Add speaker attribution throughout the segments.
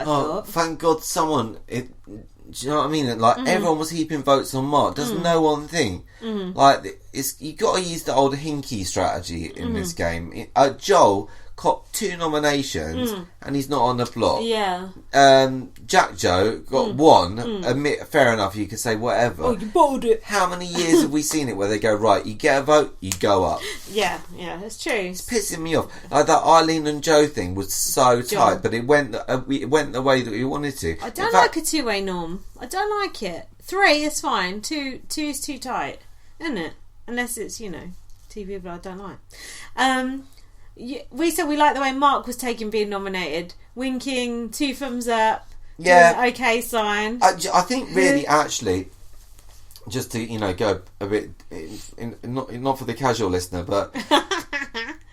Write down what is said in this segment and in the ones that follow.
Speaker 1: thought.
Speaker 2: Thank God someone... do you know what I mean? Like, everyone was heaping votes on Marc. Does no one think? Like, you got to use the old hinky strategy in this game. Joel copped 2 nominations and he's not on the block.
Speaker 1: Yeah.
Speaker 2: Jack Joe got 1. Fair enough, you could say whatever.
Speaker 1: Oh, you bottled it.
Speaker 2: How many years have we seen it where they go, right, you get a vote, you go up?
Speaker 1: Yeah, it's true.
Speaker 2: It's pissing me off. Like, that Eileen and Joe thing was so tight, but it went the way that we wanted to.
Speaker 1: I don't like a 2-way norm. I don't like it. 3 is fine. 2 is too tight, isn't it? Unless it's, 2 people I don't like. We said we liked the way Marc was taking being nominated. Winking, 2 thumbs up.
Speaker 2: Yeah.
Speaker 1: Okay sign.
Speaker 2: I think really, actually, just to, go a bit, not for the casual listener, but,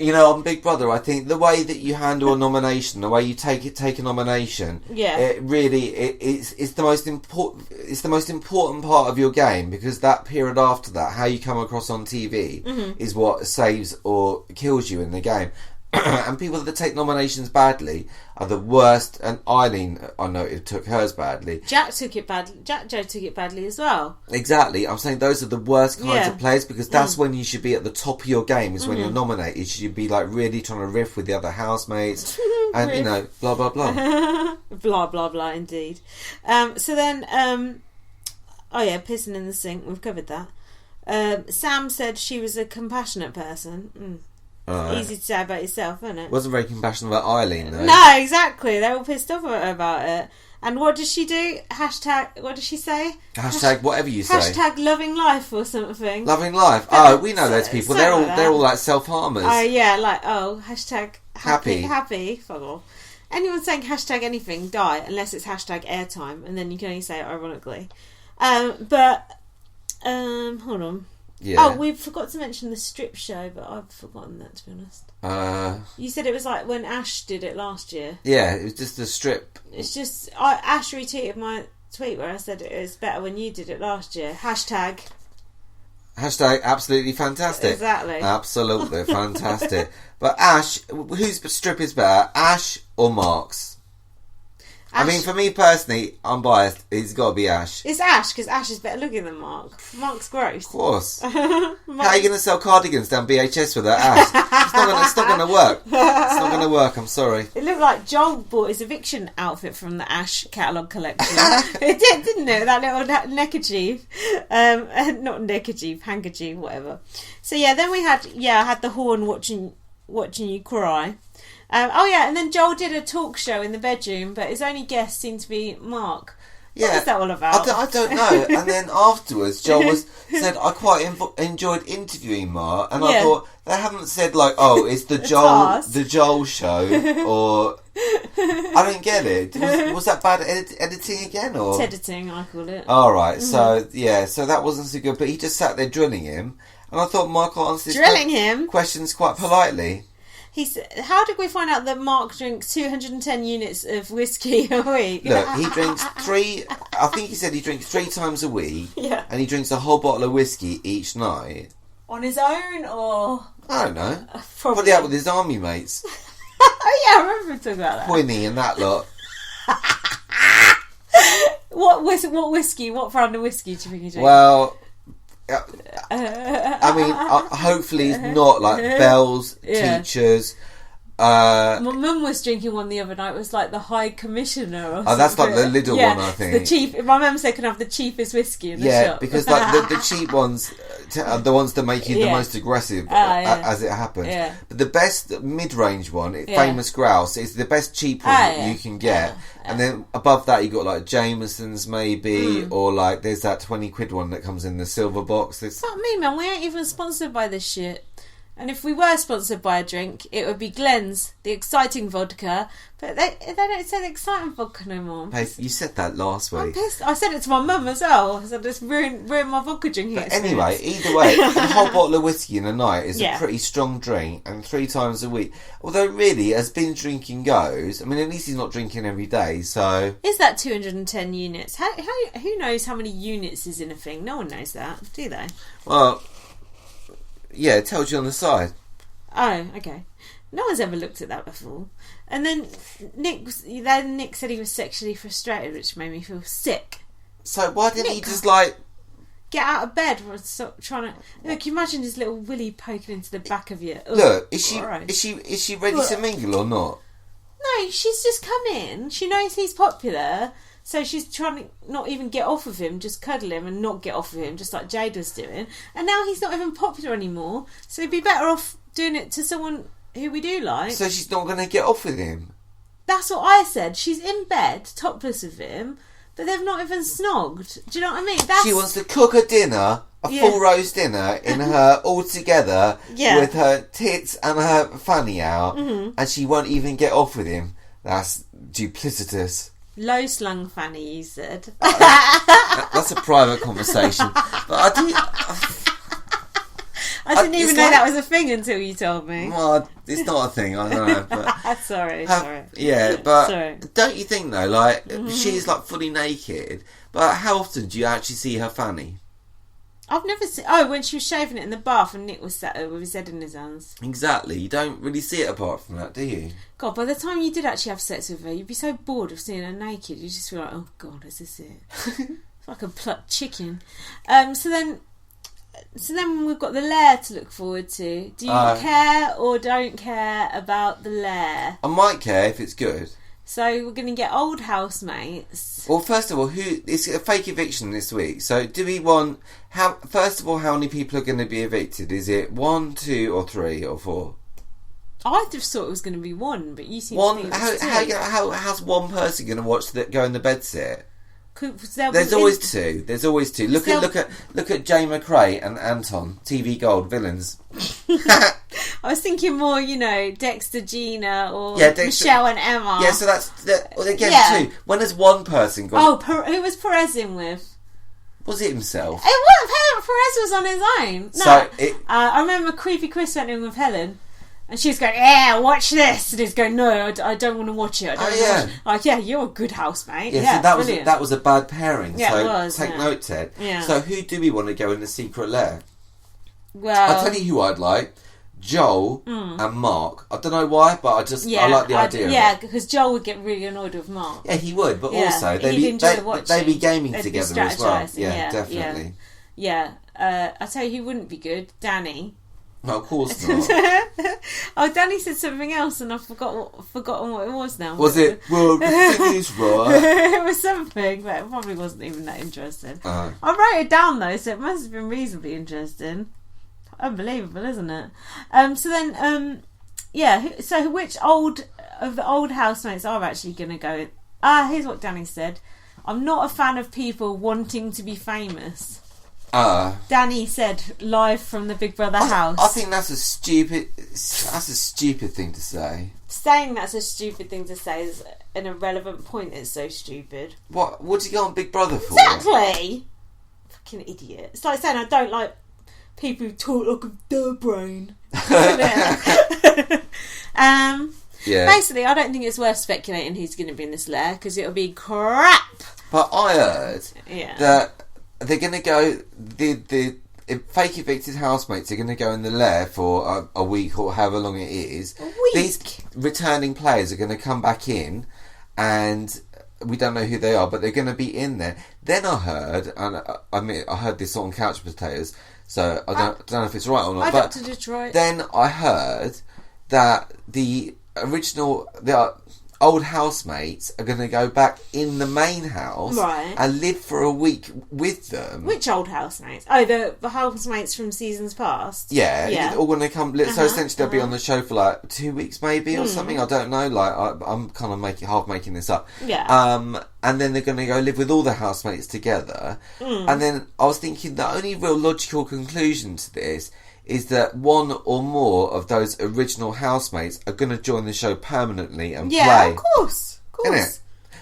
Speaker 2: on Big Brother, I think the way that you handle a nomination, the way you take a nomination, it really, it's the most important part of your game, because that period after that, how you come across on TV, is what saves or kills you in the game. And people that take nominations badly are the worst. And Eileen, I noted, took hers badly.
Speaker 1: Jack took it badly. Jack Joe took it badly as well.
Speaker 2: Exactly. I'm saying those are the worst kinds of players, because that's when you should be at the top of your game, is when you're nominated. You should be like really trying to riff with the other housemates and, blah, blah, blah.
Speaker 1: Blah, blah, blah, indeed. So then, pissing in the sink. We've covered that. Sam said she was a compassionate person. Easy to say about yourself, isn't it?
Speaker 2: Wasn't very compassionate about Eileen, though.
Speaker 1: No, exactly. They're all pissed off about it. And what does she do? Hashtag, what does she say?
Speaker 2: Hashtag whatever you say.
Speaker 1: Hashtag loving life or something.
Speaker 2: Loving life. We know those people. They're all like self-harmers.
Speaker 1: Oh, yeah, hashtag
Speaker 2: happy.
Speaker 1: Happy. Fuck off. Anyone saying hashtag anything, die, unless it's hashtag airtime, and then you can only say it ironically. Hold on.
Speaker 2: Yeah.
Speaker 1: Oh, we forgot to mention the strip show, but I've forgotten that, to be honest. You said it was like when Ash did it last year.
Speaker 2: Yeah, it was just a strip.
Speaker 1: It's just... Ash retweeted my tweet where I said it was better when you did it last year. Hashtag
Speaker 2: absolutely fantastic.
Speaker 1: Exactly.
Speaker 2: Absolutely fantastic. But Ash, whose strip is better, Ash or Marc's? I mean, for me personally, I'm biased. It's got to be Ash.
Speaker 1: It's Ash, because Ash is better looking than Marc. Marc's gross.
Speaker 2: Of course. How are you going to sell cardigans down BHS with that Ash? It's not going to work. It's not going to work, I'm sorry.
Speaker 1: It looked like Joel bought his eviction outfit from the Ash catalogue collection. It did, didn't it? That little neckerchief. Not neckerchief, handkerchief, whatever. So yeah, then I had the horn watching you cry. And then Joel did a talk show in the bedroom, but his only guest seemed to be Marc. What was that all about?
Speaker 2: I don't know. And then afterwards, Joel said, I quite enjoyed interviewing Marc, and I thought, they haven't said it's the Joel show, or I don't get it. Was that bad editing again, or?
Speaker 1: It's editing, I call it.
Speaker 2: All right, so that wasn't so good, but he just sat there drilling him, and I thought Marc answered his questions quite politely.
Speaker 1: He said, how did we find out that Marc drinks 210 units of whiskey a week?
Speaker 2: Look, he drinks I think he said he drinks 3 times a week.
Speaker 1: Yeah.
Speaker 2: And he drinks a whole bottle of whiskey each night.
Speaker 1: On his own, or?
Speaker 2: I don't know. Probably out with his army mates.
Speaker 1: Oh yeah, I remember talking about that.
Speaker 2: Quinny and that lot.
Speaker 1: What whiskey? What brand of whiskey do you think he drinks?
Speaker 2: Well... I mean, hopefully not like Bell's, Teachers.
Speaker 1: My mum was drinking one the other night. It was like the High Commissioner or something.
Speaker 2: That's like the Lidl one, I think.
Speaker 1: My mum said can have the cheapest whiskey in the shop.
Speaker 2: Yeah, because like the cheap ones are the ones that make you the most aggressive as it happens. Yeah. But the best mid-range one, Famous Grouse, is the best cheap one that you can get. And then above that you got like Jameson's maybe, or like there's that 20 quid one that comes in the silver box.
Speaker 1: Fuck me, man, we ain't even sponsored by this shit. And if we were sponsored by a drink, it would be Glen's, the exciting vodka. But they don't say the exciting vodka no more.
Speaker 2: Hey, you said that last week.
Speaker 1: I'm pissed. I said it to my mum as well. So I just ruined my vodka drinking experience.
Speaker 2: Anyway, either way, a whole bottle of whiskey in a night is a pretty strong drink, and 3 times a week. Although really, as binge drinking goes, I mean, at least he's not drinking every day, so...
Speaker 1: Is that 210 units? Who knows how many units is in a thing? No one knows that, do they?
Speaker 2: Well... Yeah, it tells you on the side.
Speaker 1: Oh, okay. No one's ever looked at that before. And then Nick said he was sexually frustrated, which made me feel sick.
Speaker 2: So why didn't he just like
Speaker 1: get out of bed or stop trying to look? Imagine his little willy poking into the back of you.
Speaker 2: Look, is she ready to mingle or not?
Speaker 1: No, she's just come in. She knows he's popular, so she's trying to not even get off of him, just cuddle him and not get off of him, just like Jade was doing. And now he's not even popular anymore, so he'd be better off doing it to someone who we do like.
Speaker 2: So she's not going to get off with him?
Speaker 1: That's what I said. She's in bed, topless with him, but they've not even snogged. Do you know what I mean?
Speaker 2: She wants to cook a dinner, full roast dinner, in her all together, with her tits and her fanny out, and she won't even get off with him. That's duplicitous.
Speaker 1: Low slung fanny, you said.
Speaker 2: That's a private conversation. But
Speaker 1: I didn't even know that was a thing until you told me.
Speaker 2: Well, it's not a thing, I don't know. But
Speaker 1: sorry.
Speaker 2: Yeah, but don't you think though, like, she's like fully naked, but how often do you actually see her fanny?
Speaker 1: I've never seen... Oh, when she was shaving it in the bath and Nick was sat there with his head in his hands.
Speaker 2: Exactly. You don't really see it apart from that, do you? God,
Speaker 1: by the time you did actually have sex with her, you'd be so bored of seeing her naked. You'd just be like, oh, God, is this it? It's like a plucked chicken. So then we've got the lair to look forward to. Do you care or don't care about the lair?
Speaker 2: I might care if it's good.
Speaker 1: So we're going to get old housemates.
Speaker 2: Well, first of all, it's a fake eviction this week. So do we want... First of all, how many people are going to be evicted? Is it 1, 2 or 3 or 4?
Speaker 1: I just thought it was going to be 1, but you seem to think it was 2.
Speaker 2: How's one person going to watch go in the bed sit? There's always 2. There's always 2. Look at Jay McRae and Anton, TV Gold villains.
Speaker 1: I was thinking more, Dexter, Gina, or Michelle and Emma.
Speaker 2: Yeah, so again 2. When has one person gone?
Speaker 1: Oh, who was Perez in with?
Speaker 2: Was it himself?
Speaker 1: It wasn't. Perez was on his own. No,
Speaker 2: so
Speaker 1: I remember Creepy Chris went in with Helen. And she's going, yeah, watch this. And he's going, no, I don't want to watch it. Like, yeah, you're a good housemate. Yeah,
Speaker 2: so that was a bad pairing.
Speaker 1: Yeah,
Speaker 2: so
Speaker 1: it was,
Speaker 2: take note, Ted.
Speaker 1: Yeah.
Speaker 2: So who do we want to go in the secret lair?
Speaker 1: Well,
Speaker 2: I'll tell you who I'd like. Joel and Marc. I don't know why, but I like the idea of it.
Speaker 1: Yeah, because Joel would get really annoyed with Marc.
Speaker 2: Yeah, he would, but also they'd be gaming together as well. Yeah, definitely.
Speaker 1: Yeah. I'll tell you who wouldn't be good. Danny.
Speaker 2: No, of course not.
Speaker 1: Oh, Danny said something else and I've forgotten what it was now.
Speaker 2: Was it? Well, the thing is, right.
Speaker 1: It was something, but it probably wasn't even that interesting. I wrote it down though, so it must have been reasonably interesting. Unbelievable, isn't it? So which of the old housemates are actually going to go? Here's what Danny said. I'm not a fan of people wanting to be famous. Danny said live from the Big Brother house.
Speaker 2: I think that's a stupid thing to say.
Speaker 1: Saying that's a stupid thing to say is an irrelevant point. It's so stupid.
Speaker 2: What'd you go on Big Brother for?
Speaker 1: Exactly. Fucking idiot. It's like saying I don't like people who talk like a duh brain. Basically, I don't think it's worth speculating who's going to be in this lair because it'll be crap.
Speaker 2: But I heard that they're going to go. The fake evicted housemates are going to go in the lair for a week or however long it is.
Speaker 1: A week.
Speaker 2: These returning players are going to come back in, and we don't know who they are, but they're going to be in there. Then I heard, and I heard this on Couch Potatoes, so I don't know if it's right or not.
Speaker 1: But to Detroit.
Speaker 2: Then I heard that the old housemates are going to go back in the main house and live for a week with them.
Speaker 1: Which old housemates? Oh, the housemates from seasons past?
Speaker 2: Yeah. They're all going to come. So essentially they'll be on the show for like 2 weeks maybe or something. I don't know. Like I'm kind of half making this up.
Speaker 1: Yeah.
Speaker 2: And then they're going to go live with all the housemates together. And then I was thinking the only real logical conclusion to this is that one or more of those original housemates are going to join the show permanently and play.
Speaker 1: Yeah, of course.
Speaker 2: Innit?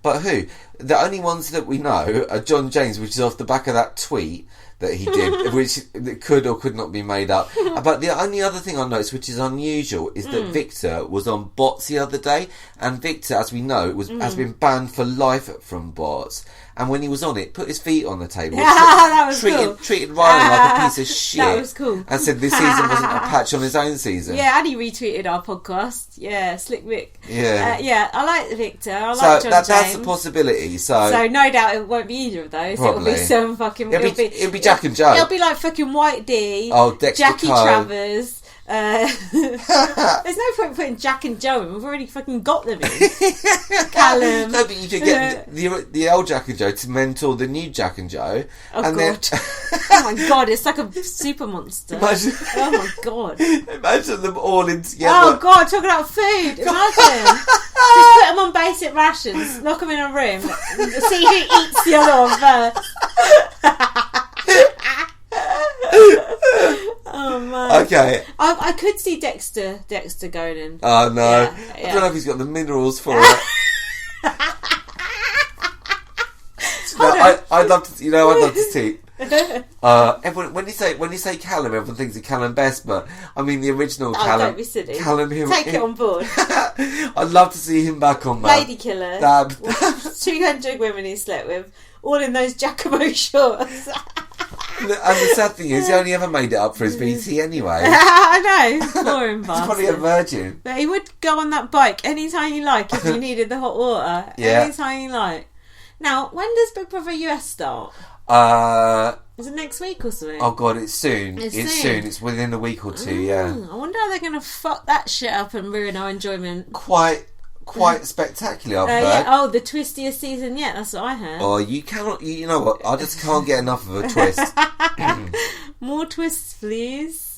Speaker 2: But who? The only ones that we know are John James, which is off the back of that tweet that he did, which could or could not be made up. But the only other thing I noticed, which is unusual, is that Victor was on bots the other day, and Victor, as we know, has been banned for life from bots. and when he was on it, put his feet on the table.
Speaker 1: That was cool.
Speaker 2: Treated Ryan like a piece of shit.
Speaker 1: That was cool.
Speaker 2: And said this season wasn't a patch on his own season.
Speaker 1: Yeah, and he retweeted our podcast. Yeah, Slick Vic.
Speaker 2: Yeah.
Speaker 1: I like Victor. I like John James.
Speaker 2: That's a possibility. So
Speaker 1: no doubt it won't be either of those.
Speaker 2: Probably.
Speaker 1: It'll be some fucking...
Speaker 2: It'll be Jack and Joe.
Speaker 1: It'll be like fucking White D.
Speaker 2: Oh, Dexter
Speaker 1: Jackie
Speaker 2: Coe.
Speaker 1: Travers. There's no point putting Jack and Joe in. We've already fucking got them in. Callum.
Speaker 2: No, but you could get the old Jack and Joe to mentor the new Jack and Joe.
Speaker 1: Oh,
Speaker 2: and
Speaker 1: God.
Speaker 2: Then...
Speaker 1: Oh, my God. It's like a super monster. Oh, my God.
Speaker 2: Imagine them all in together.
Speaker 1: Oh, God. Talking about food. Imagine. Just put them on basic rations. Lock them in a room. See who eats the other one first. Oh man.
Speaker 2: Okay.
Speaker 1: I could see Dexter going in.
Speaker 2: Oh no.
Speaker 1: Yeah.
Speaker 2: I don't know if he's got the minerals for it. I'd love to see. Everyone, when you say Callum, everyone thinks of Callum Best, but I mean the original Callum.
Speaker 1: Don't be silly.
Speaker 2: Callum,
Speaker 1: Take it on board.
Speaker 2: I'd love to see him back on that.
Speaker 1: Lady killer.
Speaker 2: 200
Speaker 1: women he slept with, all in those Giacomo shorts.
Speaker 2: And the sad thing is, he only ever made it up for his BT anyway.
Speaker 1: I know, poor him bastard.
Speaker 2: He's probably a virgin.
Speaker 1: But he would go on that bike anytime you like if you needed the hot water.
Speaker 2: Yeah.
Speaker 1: Anytime you like. Now, when does Big Brother US start? Is it next week or something?
Speaker 2: Oh god, it's soon.
Speaker 1: It's
Speaker 2: soon. It's within a week or two. Yeah.
Speaker 1: I wonder how they're going to fuck that shit up and ruin our enjoyment.
Speaker 2: Quite spectacular, I've heard.
Speaker 1: Yeah. Oh, the twistiest season yet. That's what I heard.
Speaker 2: Oh, you cannot. You know what? I just can't get enough of a twist.
Speaker 1: More twists, please.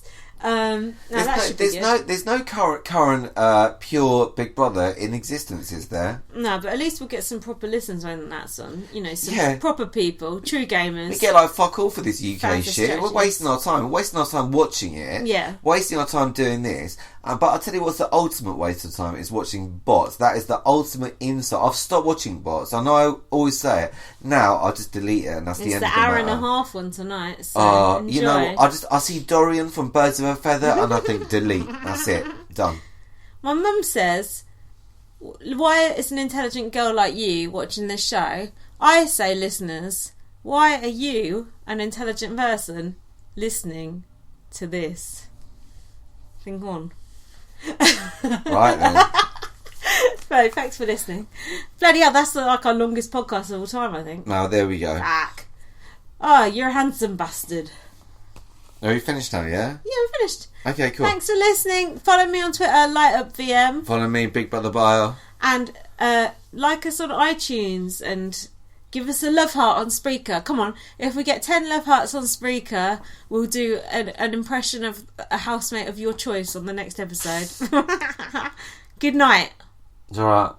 Speaker 2: There's no current pure Big Brother in existence, is there?
Speaker 1: No, but at least we'll get some proper listens when that's on. You know, some proper people, true gamers.
Speaker 2: We get like fuck all for this UK
Speaker 1: Fans
Speaker 2: shit. We're wasting our time. We're wasting our time watching it.
Speaker 1: Yeah.
Speaker 2: Wasting our time doing this. But I'll tell you what's the ultimate waste of time is watching bots. That is the ultimate insult. I've stopped watching bots. I know I always say it. Now I'll just delete it and that's the end of the matter.
Speaker 1: It's the hour and a half one tonight. So enjoy.
Speaker 2: You know, I see Dorian from Birds of a Feather and I think delete. That's it. Done.
Speaker 1: My mum says, why is an intelligent girl like you watching this show? I say, listeners, why are you, an intelligent person, listening to this? Think on.
Speaker 2: Right then.
Speaker 1: Right, thanks for listening. Bloody hell, that's like our longest podcast of all time, I think.
Speaker 2: Now there we go.
Speaker 1: Fuck. Oh, you're a handsome bastard.
Speaker 2: Are we finished now, yeah?
Speaker 1: Yeah, we're finished.
Speaker 2: Okay, cool.
Speaker 1: Thanks for listening. Follow me on Twitter, LightUpVM.
Speaker 2: Follow me, Big Brother Bio.
Speaker 1: And like us on iTunes and give us a love heart on Spreaker. Come on, if we get 10 love hearts on Spreaker, we'll do an impression of a housemate of your choice on the next episode. Good night.
Speaker 2: It's alright.